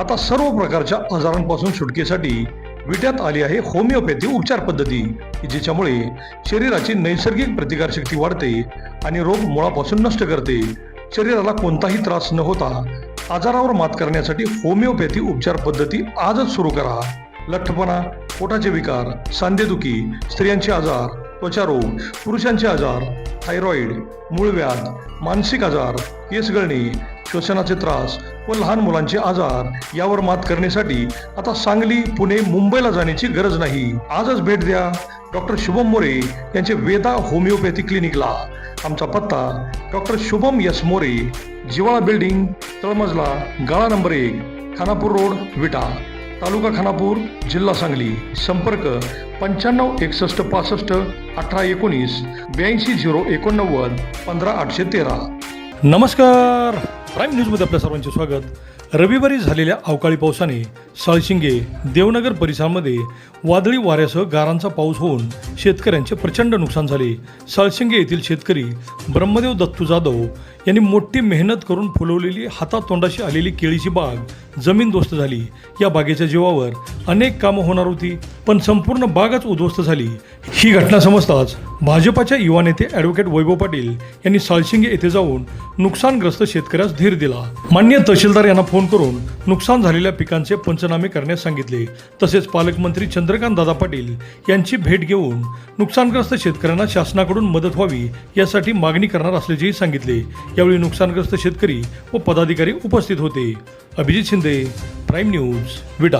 आता सर्व प्रकारच्या आजारांपासून सुटकेसाठी विट्यात आली आहे होमिओपॅथी उपचार पद्धती, ज्याच्यामुळे शरीराची नैसर्गिक प्रतिकारशक्ती वाढते आणि रोग मुळापासून नष्ट करते. शरीराला कोणताही त्रास न होता आजारावर मात करण्यासाठी होमिओपॅथी उपचार पद्धती आजच सुरू करा. लठ्ठपणा, पोटाचे विकार, सांधेदुखी, स्त्रियांचे आजार, त्वचारोग, पुरुषांचे आजार, थायरॉइड, मूळव्याध, मानसिक आजार, केस गळणे, श्वसनाचे त्रास व लहान मुलांचे आजार यावर मात करण्यासाठी आता सांगली, पुणे, मुंबईला जाण्याची गरज नाही. आजच भेट द्या डॉक्टर शुभम मोरे यांचे वेदा होमिओपॅथी क्लिनिकला. आमचा पत्ता डॉक्टर शुभम एस मोरे, जिवाळा बिल्डिंग, तळमजला, गाळा नंबर 1, खानापूर रोड, विटा, तालुका खानापूर, जिल्हा सांगली. संपर्क 95 61 65 18 19 82 089 15 813. नमस्कार, प्राईम न्यूजमध्ये आपल्या सर्वांचे स्वागत. रविवारी झालेल्या अवकाळी पावसाने साळशिंगे, देवनगर परिसरामध्ये वादळी वाऱ्यासह गारांचा पाऊस होऊन शेतकऱ्यांचे प्रचंड नुकसान झाले. साळशिंगे येथील शेतकरी ब्रह्मदेव दत्तू जाधव यांनी मोठी मेहनत करून फुलवलेली हातातोंडाशी आलेली केळीची बाग जमीनदोस्त झाली. या बागेच्या जीवावर अनेक कामं होणार होती, पण संपूर्ण बागच उद्ध्वस्त झाली. ही घटना समजताच भाजपाच्या युवा नेते ॲडव्होकेट वैभव पाटील यांनी साळशिंगे येथे जाऊन नुकसानग्रस्त शेतकऱ्यास धीर दिला. माननीय तहसीलदार यांना फोन करून नुकसान झालेल्या पिकांचे पंचनामे करण्यास सांगितले. तसेच पालकमंत्री चंद्रकांत दादा पाटील यांची भेट घेऊन नुकसानग्रस्त शेतकऱ्यांना शासनाकडून मदत व्हावी यासाठी मागणी करणार असल्याचेही सांगितले. यावेळी नुकसानग्रस्त शेतकरी व पदाधिकारी उपस्थित होते. अभिजित शिंदे, प्राईम न्यूज, विटा.